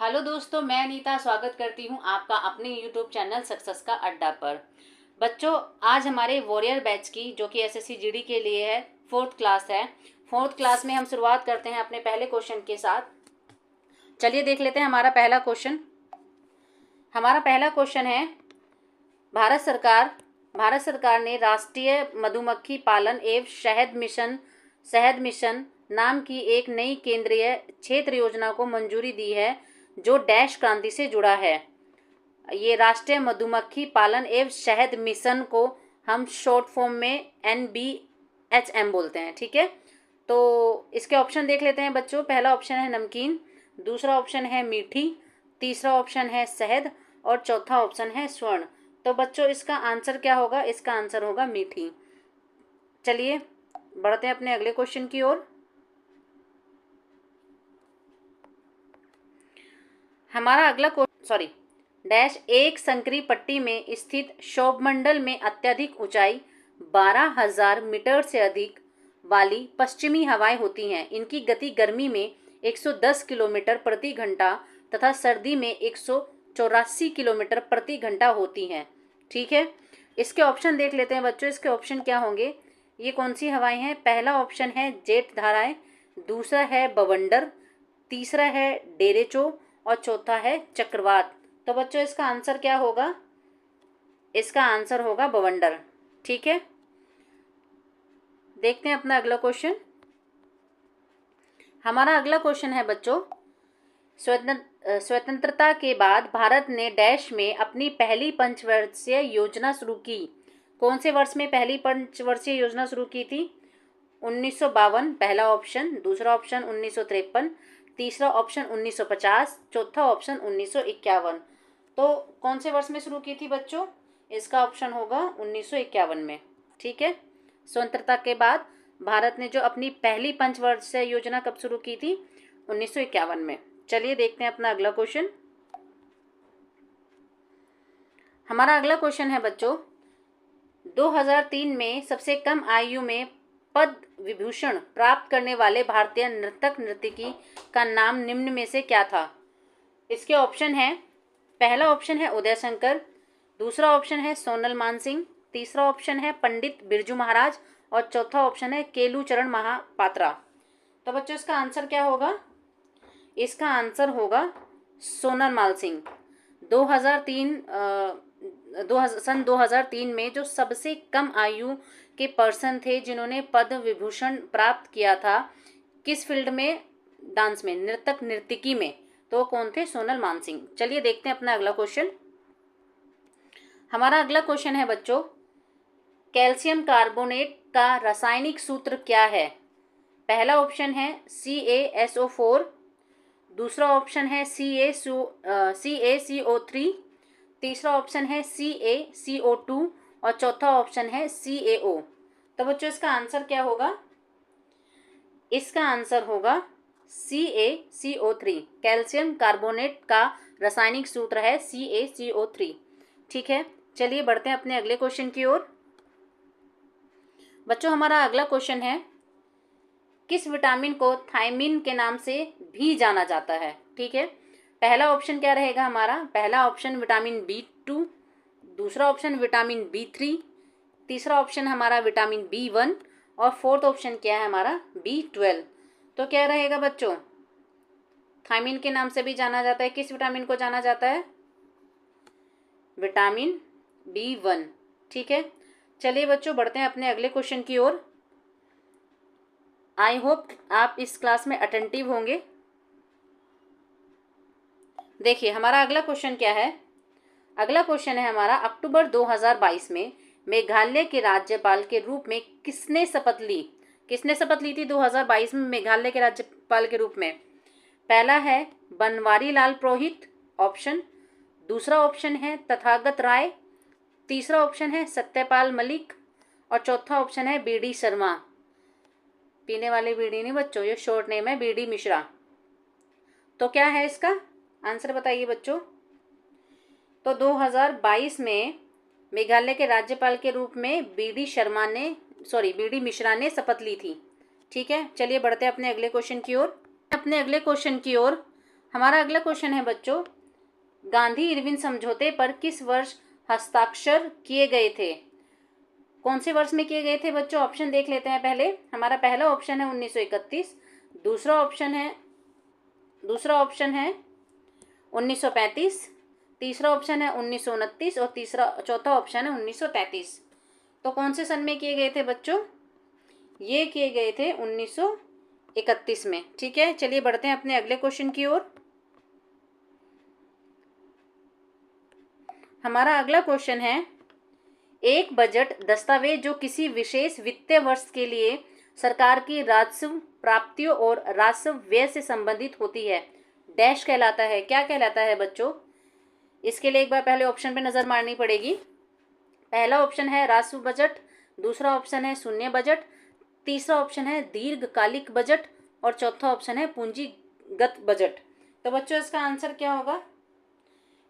Hello दोस्तों, मैं नीता स्वागत करती हूँ आपका अपने यूट्यूब चैनल सक्सेस का अड्डा पर। बच्चों, आज हमारे वॉरियर बैच की जो कि एसएससी जीडी के लिए है, फोर्थ क्लास है। फोर्थ क्लास में हम शुरुआत करते हैं अपने पहले क्वेश्चन के साथ। चलिए देख लेते हैं हमारा पहला क्वेश्चन। हमारा पहला क्वेश्चन है, भारत सरकार ने राष्ट्रीय मधुमक्खी पालन एवं शहद मिशन नाम की एक नई केंद्रीय क्षेत्र योजना को मंजूरी दी है, जो डैश क्रांति से जुड़ा है। ये राष्ट्रीय मधुमक्खी पालन एवं शहद मिशन को हम शॉर्ट फॉर्म में NBHM बोलते हैं। ठीक है, तो इसके ऑप्शन देख लेते हैं बच्चों। पहला ऑप्शन है नमकीन, दूसरा ऑप्शन है मीठी, तीसरा ऑप्शन है शहद और चौथा ऑप्शन है स्वर्ण। तो बच्चों इसका आंसर क्या होगा? इसका आंसर होगा मीठी। चलिए बढ़ते हैं अपने अगले क्वेश्चन की ओर। हमारा अगला क्वेश्चन डैश एक संकरी पट्टी में स्थित शोभमंडल में अत्यधिक ऊंचाई 12,000 मीटर से अधिक वाली पश्चिमी हवाएं होती हैं। इनकी गति गर्मी में 110 किलोमीटर प्रति घंटा तथा सर्दी में 184 किलोमीटर प्रति घंटा होती हैं। ठीक है, इसके ऑप्शन देख लेते हैं बच्चों। इसके ऑप्शन क्या होंगे? ये कौन सी हवाएं हैं? पहला ऑप्शन है जेट धाराएं, दूसरा है बवंडर, तीसरा है डेरेचो और चौथा है चक्रवात। तो बच्चों इसका आंसर क्या होगा? इसका आंसर होगा बवंडर। ठीक है, देखते हैं अपना अगला क्वेश्चन। हमारा अगला क्वेश्चन है बच्चों, स्वतंत्रता के बाद भारत ने डैश में अपनी पहली पंचवर्षीय योजना शुरू की। कौन से वर्ष में पहली पंचवर्षीय योजना शुरू की थी? 1952 पहला ऑप्शन, दूसरा ऑप्शन 1953, तीसरा ऑप्शन 1950, चौथा ऑप्शन 1951। तो कौन से वर्ष में शुरू की थी बच्चों? इसका ऑप्शन होगा 1951 में। ठीक है, स्वतंत्रता के बाद भारत ने जो अपनी पहली पंचवर्षीय योजना कब शुरू की थी? 1951 में। चलिए देखते हैं अपना अगला क्वेश्चन। हमारा अगला क्वेश्चन है बच्चों, 2003 में सबसे कम आयु में पद्म विभूषण प्राप्त करने वाले भारतीय नर्तकी का नाम निम्न में से क्या था? इसके ऑप्शन है, पहला ऑप्शन है उदय शंकर, दूसरा ऑप्शन है सोनल मानसिंह, तीसरा ऑप्शन है पंडित बिरजू महाराज और चौथा ऑप्शन है केलूचरण महापात्रा। तो बच्चों इसका आंसर क्या होगा? इसका आंसर होगा सोनल मानसिंह। 2003 में जो सबसे कम आयु के पर्सन थे जिन्होंने पद्म विभूषण प्राप्त किया था, किस फील्ड में? डांस में, नर्तकी में। तो कौन थे? सोनल मानसिंह। चलिए देखते हैं अपना अगला क्वेश्चन। हमारा अगला क्वेश्चन है बच्चों, कैल्शियम कार्बोनेट का रासायनिक सूत्र क्या है? पहला ऑप्शन है CaSO4, दूसरा ऑप्शन है CaCO3, तीसरा ऑप्शन है CaCO2 और चौथा ऑप्शन है CaO। तो बच्चों इसका आंसर क्या होगा? इसका आंसर होगा CaCO3। कैल्शियम कार्बोनेट का रासायनिक सूत्र है CaCO3। ठीक है, चलिए बढ़ते हैं अपने अगले क्वेश्चन की ओर। बच्चों हमारा अगला क्वेश्चन है, किस विटामिन को थायमिन के नाम से भी जाना जाता है? ठीक है, पहला ऑप्शन क्या रहेगा हमारा? पहला ऑप्शन विटामिन B2, दूसरा ऑप्शन विटामिन B3, तीसरा ऑप्शन हमारा विटामिन B1 और फोर्थ ऑप्शन क्या है हमारा? B12। तो क्या रहेगा बच्चों? थायमिन के नाम से भी जाना जाता है, किस विटामिन को जाना जाता है? Vitamin B1। ठीक है, चलिए बच्चों बढ़ते हैं अपने अगले क्वेश्चन की ओर। आई होप आप इस क्लास में अटेंटिव होंगे। देखिए हमारा अगला क्वेश्चन क्या है। अगला क्वेश्चन है हमारा, अक्टूबर 2022 में मेघालय के राज्यपाल के रूप में किसने शपथ ली? किसने शपथ ली थी 2022 में मेघालय के राज्यपाल के रूप में? पहला है बनवारी लाल पुरोहित ऑप्शन, दूसरा ऑप्शन है तथागत राय, तीसरा ऑप्शन है सत्यपाल मलिक और चौथा ऑप्शन है BD शर्मा। पीने वाली बीड़ी नहीं बच्चों, ये शॉर्ट नेम है BD मिश्रा। तो क्या है इसका आंसर बताइए बच्चों। तो 2022 में मेघालय के राज्यपाल के रूप में BD मिश्रा ने शपथ ली थी। ठीक है, चलिए बढ़ते हैं अपने अगले क्वेश्चन की ओर। हमारा अगला क्वेश्चन है बच्चों, गांधी इरविन समझौते पर किस वर्ष हस्ताक्षर किए गए थे? कौन से वर्ष में किए गए थे बच्चों? ऑप्शन देख लेते हैं पहले। हमारा पहला ऑप्शन है 1931, दूसरा ऑप्शन है 1935, तीसरा ऑप्शन है 1929 और चौथा ऑप्शन है 1933। तो कौन से सन में किए गए थे बच्चों? ये किए गए थे 1931 में। ठीक है, चलिए बढ़ते हैं अपने अगले क्वेश्चन की ओर। हमारा अगला क्वेश्चन है, एक बजट दस्तावेज जो किसी विशेष वित्तीय वर्ष के लिए सरकार की राजस्व प्राप्तियों और राजस्व व्यय से संबंधित होती है, डैश कहलाता है। क्या कहलाता है बच्चों? इसके लिए एक बार पहले ऑप्शन पे नजर मारनी पड़ेगी। पहला ऑप्शन है राजस्व बजट, दूसरा ऑप्शन है शून्य बजट, तीसरा ऑप्शन है दीर्घकालिक बजट और चौथा ऑप्शन है पूंजीगत बजट। तो बच्चों इसका आंसर क्या होगा?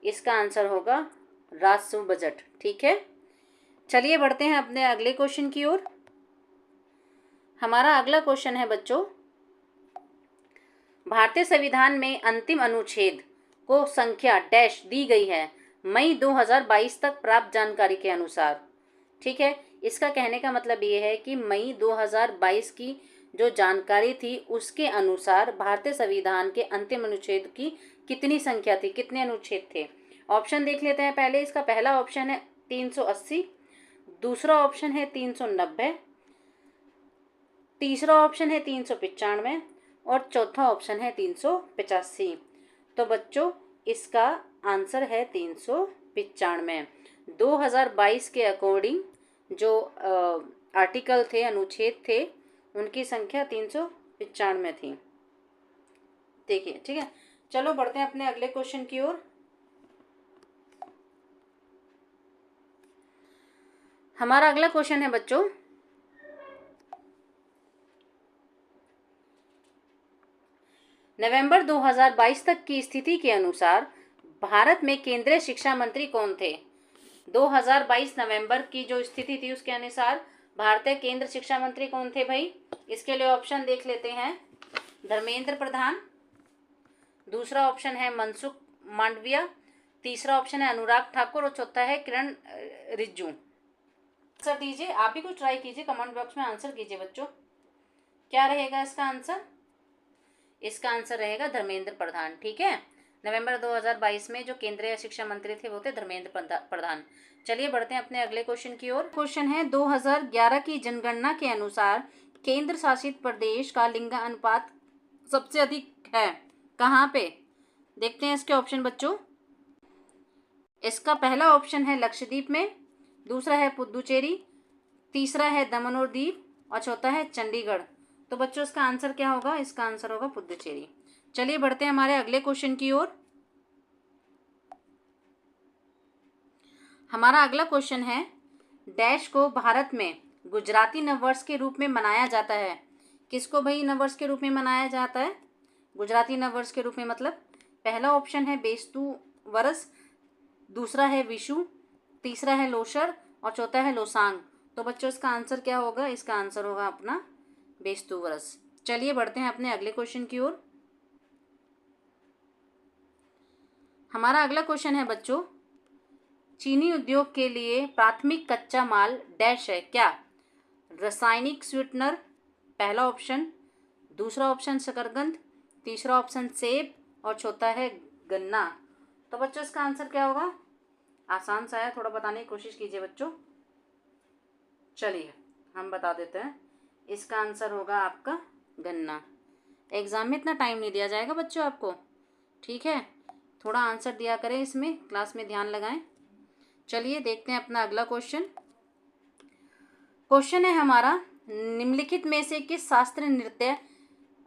इसका आंसर होगा राजस्व बजट। ठीक है, चलिए बढ़ते हैं अपने अगले क्वेश्चन की ओर। हमारा अगला क्वेश्चन है बच्चों, भारतीय संविधान में अंतिम अनुच्छेद को संख्या डैश दी गई है मई 2022 तक प्राप्त जानकारी के अनुसार। ठीक है, इसका कहने का मतलब ये है कि मई 2022 की जो जानकारी थी उसके अनुसार भारतीय संविधान के अंतिम अनुच्छेद की कितनी संख्या थी, कितने अनुच्छेद थे। ऑप्शन देख लेते हैं पहले। इसका पहला ऑप्शन है 380, दूसरा ऑप्शन है 390, तीसरा ऑप्शन है 395 और चौथा ऑप्शन है 385। तो बच्चों इसका आंसर है 395। 2022 के अकॉर्डिंग जो आर्टिकल थे, अनुच्छेद थे, उनकी संख्या 395 थी। देखिए, ठीक है, चलो बढ़ते हैं अपने अगले क्वेश्चन की ओर। हमारा अगला क्वेश्चन है बच्चों, नवंबर 2022 तक की स्थिति के अनुसार भारत में केंद्रीय शिक्षा मंत्री कौन थे? 2022 नवंबर की जो स्थिति थी उसके अनुसार भारतीय केंद्र शिक्षा मंत्री कौन थे भाई? इसके लिए ऑप्शन देख लेते हैं। धर्मेंद्र प्रधान, दूसरा ऑप्शन है मनसुख मांडविया, तीसरा ऑप्शन है अनुराग ठाकुर और चौथा है किरण रिजिजू। आंसर दीजिए, आप भी कुछ ट्राई कीजिए, कमेंट बॉक्स में आंसर कीजिए बच्चों। क्या रहेगा इसका आंसर? इसका आंसर रहेगा धर्मेंद्र प्रधान। ठीक है, नवंबर 2022 में जो केंद्रीय शिक्षा मंत्री थे वो थे धर्मेंद्र प्रधान। चलिए बढ़ते हैं अपने अगले क्वेश्चन की ओर। क्वेश्चन है, 2011 की जनगणना के अनुसार केंद्र शासित प्रदेश का लिंगानुपात सबसे अधिक है कहाँ पे? देखते हैं इसके ऑप्शन बच्चों। इसका पहला ऑप्शन है लक्षद्वीप में, दूसरा है पुदुचेरी, तीसरा है दमन और दीव और चौथा है चंडीगढ़। तो बच्चों इसका आंसर क्या होगा? इसका आंसर होगा पुदुचेरी। चलिए बढ़ते हैं हमारे अगले क्वेश्चन की ओर। हमारा अगला क्वेश्चन है, डैश को भारत में गुजराती नववर्ष के रूप में मनाया जाता है। किसको भाई नववर्ष के रूप में मनाया जाता है? गुजराती नववर्ष के रूप में मतलब पहला ऑप्शन है बेस्तु वरस, दूसरा है विशु, तीसरा है लोशर और चौथा है लोसांग। तो बच्चों इसका आंसर क्या होगा? इसका आंसर होगा अपना बेस्तु वरस। चलिए बढ़ते हैं अपने अगले क्वेश्चन की ओर। हमारा अगला क्वेश्चन है बच्चों, चीनी उद्योग के लिए प्राथमिक कच्चा माल डैश है। क्या? रासायनिक स्वीटनर पहला ऑप्शन, दूसरा ऑप्शन शकरकंद, तीसरा ऑप्शन सेब और चौथा है गन्ना। तो बच्चों इसका आंसर क्या होगा? आसान सा है, थोड़ा बताने की कोशिश कीजिए बच्चों। चलिए हम बता देते हैं, इसका आंसर होगा आपका गन्ना। एग्जाम में इतना टाइम नहीं दिया जाएगा बच्चों आपको, ठीक है, थोड़ा आंसर दिया करें, इसमें क्लास में ध्यान लगाएं। चलिए देखते हैं अपना अगला क्वेश्चन। क्वेश्चन है हमारा, निम्नलिखित में से किस शास्त्रीय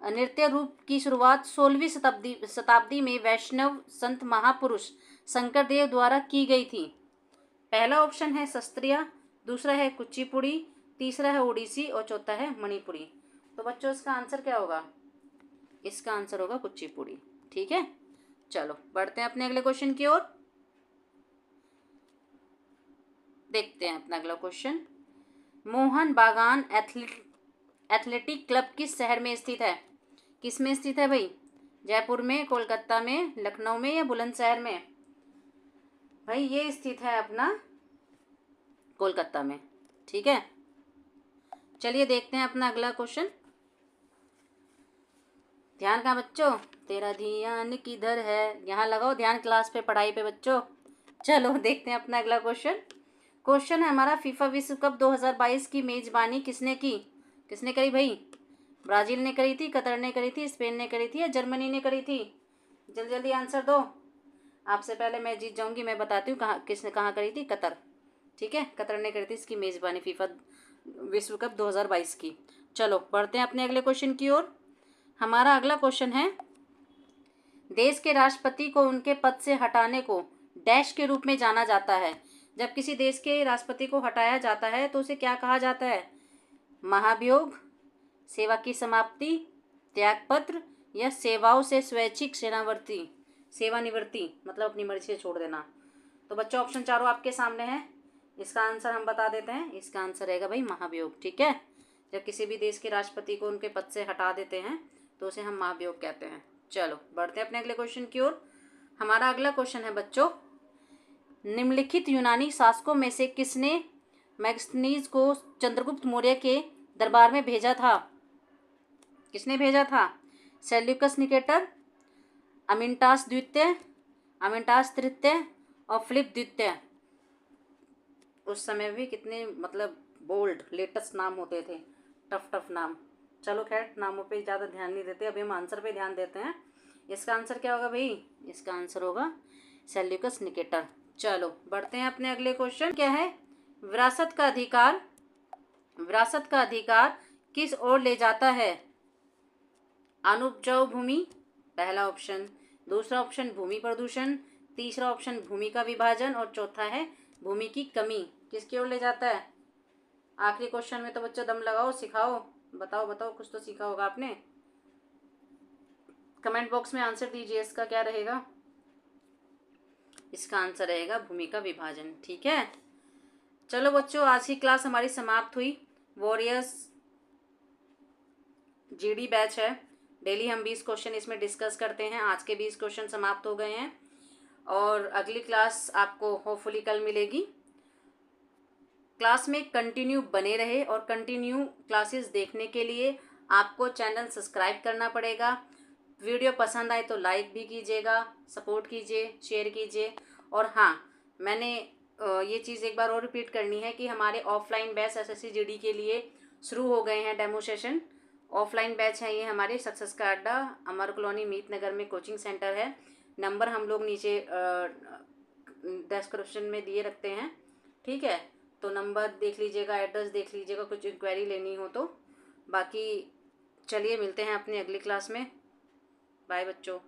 नृत्य रूप की शुरुआत 16वीं शताब्दी में वैष्णव संत महापुरुष शंकरदेव द्वारा की गई थी? पहला ऑप्शन है शास्त्रीय, दूसरा है कुचिपुड़ी, तीसरा है ओडिसी और चौथा है मणिपुरी। तो बच्चों इसका आंसर क्या होगा? इसका आंसर होगा कुचिपुड़ी। ठीक है, चलो बढ़ते हैं अपने अगले क्वेश्चन की ओर। देखते हैं अपना अगला क्वेश्चन, मोहन बागान एथलेटिक क्लब किस शहर में स्थित है? किस में स्थित है भाई? जयपुर में, कोलकाता में, लखनऊ में या बुलंदशहर में? भाई ये स्थित है अपना कोलकाता में। ठीक है, चलिए देखते हैं अपना अगला क्वेश्चन। ध्यान कहाँ बच्चों, तेरा ध्यान किधर है, यहाँ लगाओ ध्यान क्लास पे, पढ़ाई पे बच्चों। चलो देखते हैं अपना अगला क्वेश्चन। क्वेश्चन है हमारा, फीफा विश्व कप 2022 की मेजबानी किसने की? किसने करी भाई? ब्राजील ने करी थी, कतर ने करी थी, स्पेन ने करी थी या जर्मनी ने करी थी? जल्दी जल्दी आंसर दो। आपसे पहले मैं जीत जाऊंगी, मैं बताती हूँ किसने कहाँ करी थी। कतर। ठीक है, कतर ने करी थी इसकी मेजबानी फीफा विश्व कप 2022 की। चलो बढ़ते हैं अपने अगले क्वेश्चन की ओर। हमारा अगला क्वेश्चन है, देश के राष्ट्रपति को उनके पद से हटाने को डैश के रूप में जाना जाता है। जब किसी देश के राष्ट्रपति को हटाया जाता है तो उसे क्या कहा जाता है? महाभियोग, सेवा की समाप्ति, त्यागपत्र या सेवाओं से स्वैच्छिक सेवानिवृत्ति, मतलब अपनी मर्जी से छोड़ देना। तो बच्चों ऑप्शन चारों आपके सामने हैं, इसका आंसर हम बता देते हैं। इसका आंसर रहेगा भाई महाभियोग। ठीक है, जब किसी भी देश के राष्ट्रपति को उनके पद से हटा देते हैं तो उसे हम महाभियोग कहते हैं। चलो बढ़ते हैं अपने अगले क्वेश्चन की ओर। हमारा अगला क्वेश्चन है बच्चों, निम्नलिखित यूनानी शासकों में से किसने मैगस्थनीज को चंद्रगुप्त मौर्य के दरबार में भेजा था? किसने भेजा था? सेल्यूकस निकेटर, अमिनटास द्वितीय, अमिनटास तृतीय और फिलिप द्वितीय। उस समय भी कितने मतलब बोल्ड लेटेस्ट नाम होते थे, टफ नाम। चलो खैर नामों पे ज़्यादा ध्यान नहीं देते, अभी हम आंसर पे ध्यान देते हैं। इसका आंसर क्या होगा भाई? इसका आंसर होगा सेल्यूकस निकेटर। चलो बढ़ते हैं अपने अगले क्वेश्चन। क्या है? विरासत का अधिकार किस ओर ले जाता है? अनुपजाऊ भूमि पहला ऑप्शन, दूसरा ऑप्शन भूमि प्रदूषण, तीसरा ऑप्शन भूमि का विभाजन और चौथा है भूमि की कमी। किसकी ओर ले जाता है? आखिरी क्वेश्चन में तो बच्चों दम लगाओ, सिखाओ, बताओ कुछ तो सीखा होगा आपने। कमेंट बॉक्स में आंसर दीजिए, इसका क्या रहेगा? इसका आंसर रहेगा भूमि का विभाजन। ठीक है, चलो बच्चों आज की क्लास हमारी समाप्त हुई। वॉरियर्स जीडी बैच है, डेली हम 20 क्वेश्चन इसमें डिस्कस करते हैं। आज के 20 क्वेश्चन समाप्त हो गए हैं और अगली क्लास आपको होपफुली कल मिलेगी। क्लास में कंटिन्यू बने रहे और कंटिन्यू क्लासेस देखने के लिए आपको चैनल सब्सक्राइब करना पड़ेगा। वीडियो पसंद आए तो लाइक भी कीजिएगा, सपोर्ट कीजिए, शेयर कीजिए। और हाँ, मैंने ये चीज़ एक बार और रिपीट करनी है कि हमारे ऑफलाइन बैच एसएससी जीडी के लिए शुरू हो गए हैं। डेमो सेशन ऑफलाइन बैच है ये हमारे सक्सेस का अड्डा, अमर कॉलोनी मीत नगर में कोचिंग सेंटर है। नंबर हम लोग नीचे डिस्क्रिप्शन में दिए रखते हैं। ठीक है, तो नंबर देख लीजिएगा, एड्रेस देख लीजिएगा, कुछ इंक्वायरी लेनी हो तो। बाकी चलिए मिलते हैं अपनी अगली क्लास में। बाय बच्चों।